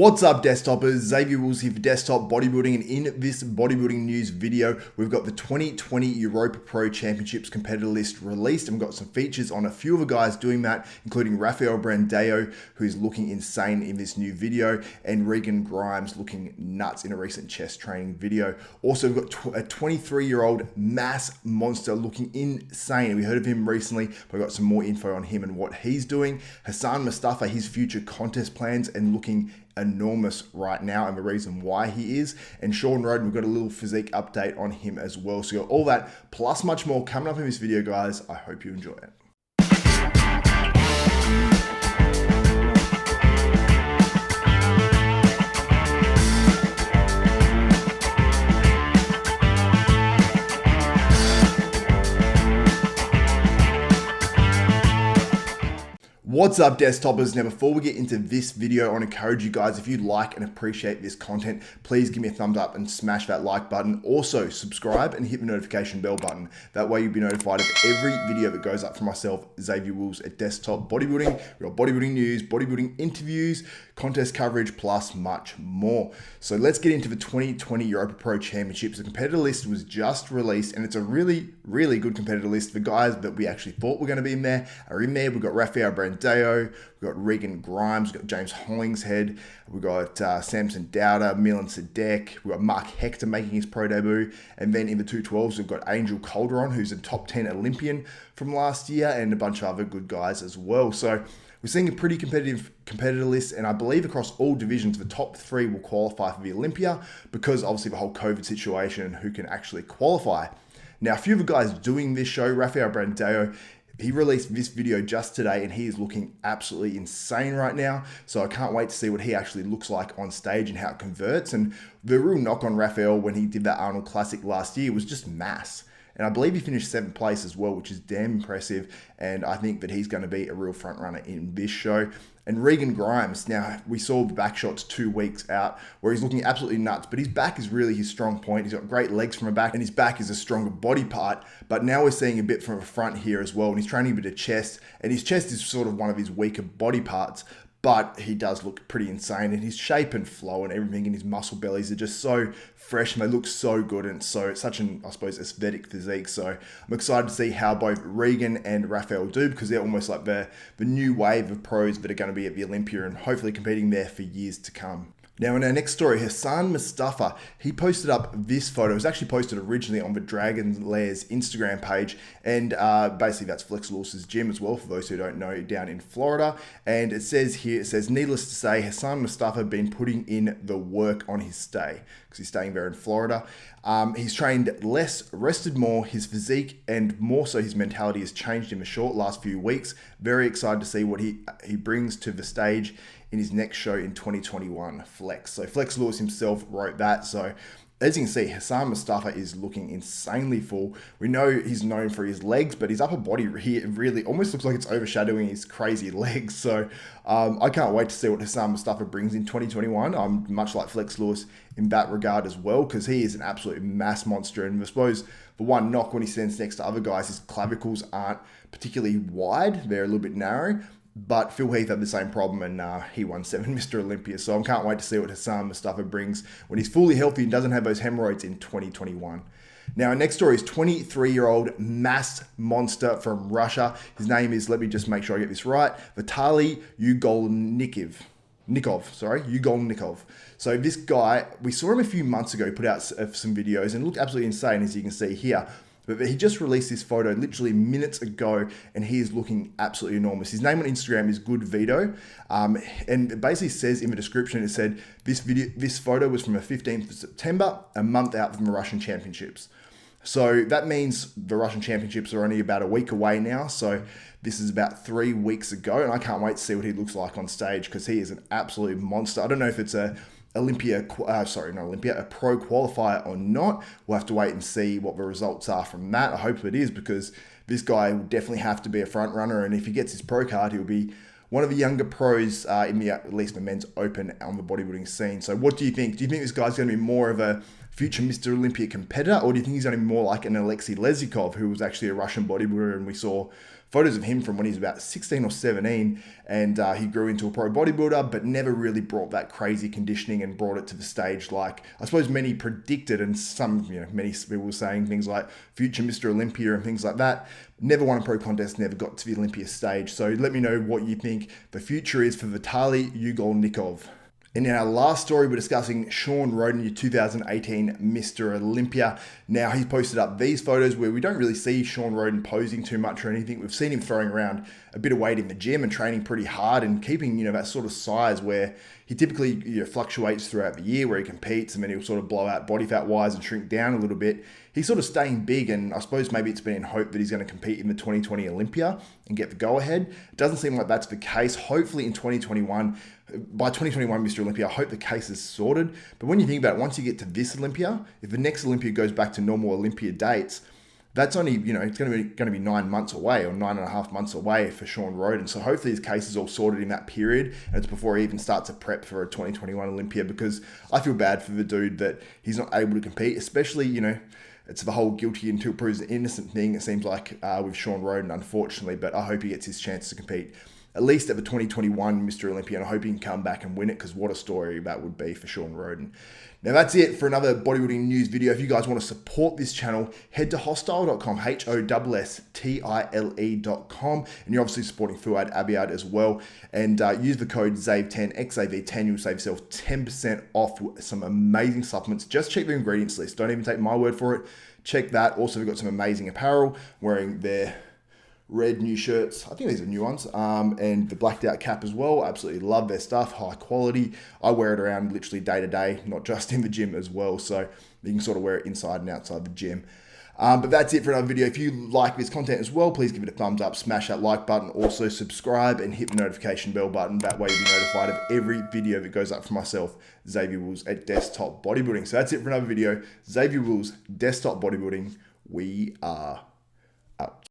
What's up, desktopers? Xavier Wills here for Desktop Bodybuilding, and in this bodybuilding news video, we've got the 2020 Europa Pro Championships competitor list released, and we've got some features on a few of the guys doing that, including Rafael Brandao, who's looking insane in this new video, and Regan Grimes looking nuts in a recent chest training video. Also, we've got a 23-year-old mass monster looking insane. We heard of him recently, but we've got some more info on him and what he's doing. Hassan Mostafa, his future contest plans, and looking enormous right now, and the reason why he is. And Shawn Rhoden, we've got a little physique update on him as well. So you got all that plus much more coming up in this video, guys. I hope you enjoy it. What's up, desktopers? Now, before we get into this video, I want to encourage you guys, if you like and appreciate this content, please give me a thumbs up and smash that like button. Also, subscribe and hit the notification bell button. That way you'll be notified of every video that goes up from myself, Xavier Wills at Desktop Bodybuilding. We've got bodybuilding news, bodybuilding interviews, contest coverage, plus much more. So let's get into the 2020 Europa Pro Championships. The competitor list was just released, and it's a really good competitor list. The guys that we actually thought were going to be in there are in there. We've got Rafael Brandao, we've got Regan Grimes, we've got James Hollingshead, we've got Samson Dowder, Milan Sadek, we've got Mark Hector making his pro debut, and then in the 212s we've got Angel Calderon, who's a top 10 Olympian from last year, and a bunch of other good guys as well. So we're seeing a pretty competitive competitor list, and I believe across all divisions, the top 3 will qualify for the Olympia, because obviously the whole COVID situation and who can actually qualify. Now, a few of the guys doing this show, Rafael Brandao, he released this video just today, and he is looking absolutely insane right now. So I can't wait to see what he actually looks like on stage and how it converts. And the real knock on Rafael when he did that Arnold Classic last year was just mass. And I believe he finished 7th place as well, which is damn impressive. And I think that he's going to be a real front runner in this show. And Regan Grimes, now we saw the back shots 2 weeks out where he's looking absolutely nuts, but his back is really his strong point. He's got great legs from the back, and his back is a stronger body part. But now we're seeing a bit from the front here as well, and he's training a bit of chest, and his chest is sort of one of his weaker body parts. But he does look pretty insane, and his shape and flow and everything in his muscle bellies are just so fresh, and they look so good, and so it's such an, I suppose, aesthetic physique. So I'm excited to see how both Regan and Rafael do, because they're almost like the new wave of pros that are going to be at the Olympia and hopefully competing there for years to come. Now, in our next story, Hassan Mostafa, he posted up this photo. It was actually posted originally on the Dragon Lair's Instagram page, and basically that's Flex Lewis's gym as well, for those who don't know, down in Florida. And it says here, needless to say, Hassan Mostafa been putting in the work on his stay, because he's staying there in Florida. He's trained less, rested more. His physique and more so his mentality has changed in the last few weeks. Very excited to see what he brings to the stage in his next show in 2021, Flex. So Flex Lewis himself wrote that. So as you can see, Hassan Mostafa is looking insanely full. We know he's known for his legs, but his upper body here really almost looks like it's overshadowing his crazy legs. So I can't wait to see what Hassan Mostafa brings in 2021. I'm much like Flex Lewis in that regard as well, because he is an absolute mass monster. And I suppose the one knock when he stands next to other guys, his clavicles aren't particularly wide. They're a little bit narrow. But Phil Heath had the same problem, and he won 7 Mr Olympia. So I can't wait to see what Hassan Mostafa brings when he's fully healthy and doesn't have those hemorrhoids in 2021. Now, our next story is 23-year-old mass monster from Russia. His name is, let me just make sure I get this right, Vitaliy Ugolnikov. So this guy, we saw him a few months ago, put out some videos, and looked absolutely insane, as you can see here. But he just released this photo literally minutes ago, and he is looking absolutely enormous. His name on Instagram is Good Vito, and it basically says in the description, it said this photo was from the 15th of September, a month out from the Russian Championships. So that means the Russian Championships are only about a week away now. So this is about 3 weeks ago, and I can't wait to see what he looks like on stage, because he is an absolute monster. I don't know if it's a pro qualifier or not. We'll have to wait and see what the results are from that. I hope it is, because this guy will definitely have to be a front runner, and if he gets his pro card, he'll be one of the younger pros in at least the men's open on the bodybuilding scene. So what do you think? Do you think this guy's going to be more of a future Mr Olympia competitor, or do you think he's going to be more like an Alexei Lezyakov, who was actually a Russian bodybuilder and we saw photos of him from when he was about 16 or 17, and he grew into a pro bodybuilder, but never really brought that crazy conditioning and brought it to the stage like I suppose many predicted, and some, many people were saying things like future Mr. Olympia and things like that. Never won a pro contest, never got to the Olympia stage. So let me know what you think the future is for Vitaliy Ugolnikov. And in our last story, we're discussing Shawn Rhoden, your 2018 Mr. Olympia. Now, he's posted up these photos where we don't really see Shawn Rhoden posing too much or anything. We've seen him throwing around a bit of weight in the gym and training pretty hard and keeping, that sort of size where he typically fluctuates throughout the year, where he competes and then he'll sort of blow out body fat wise and shrink down a little bit. He's sort of staying big, and I suppose maybe it's been in hope that he's going to compete in the 2020 Olympia and get the go-ahead. It doesn't seem like that's the case. Hopefully in 2021, by 2021 Mr. Olympia, I hope the case is sorted. But when you think about it, once you get to this Olympia, if the next Olympia goes back to normal Olympia dates, that's only, it's going to be 9 months away, or 9.5 months away for Shawn Rhoden. So hopefully his case is all sorted in that period, and it's before he even starts to prep for a 2021 Olympia, because I feel bad for the dude that he's not able to compete, especially, it's the whole guilty until proven innocent thing, it seems like, with Shawn Rhoden, unfortunately. But I hope he gets his chance to compete at least at the 2021 Mr. Olympia, and I hope he can come back and win it, because what a story that would be for Shawn Rhoden. Now that's it for another bodybuilding news video. If you guys want to support this channel, head to hostile.com, HOSSTILE.com, and you're obviously supporting Fuad Abiad as well. And use the code ZAVE10, XAV10, you'll save yourself 10% off some amazing supplements. Just check the ingredients list. Don't even take my word for it. Check that. Also, we've got some amazing apparel, wearing their red new shirts. I think these are new ones. And the blacked out cap as well. Absolutely love their stuff. High quality. I wear it around literally day to day, not just in the gym as well. So you can sort of wear it inside and outside the gym. But that's it for another video. If you like this content as well, please give it a thumbs up, smash that like button, also subscribe and hit the notification bell button. That way you'll be notified of every video that goes up for myself, Xavier Wills at Desktop Bodybuilding. So that's it for another video. Xavier Wills, Desktop Bodybuilding. We are out.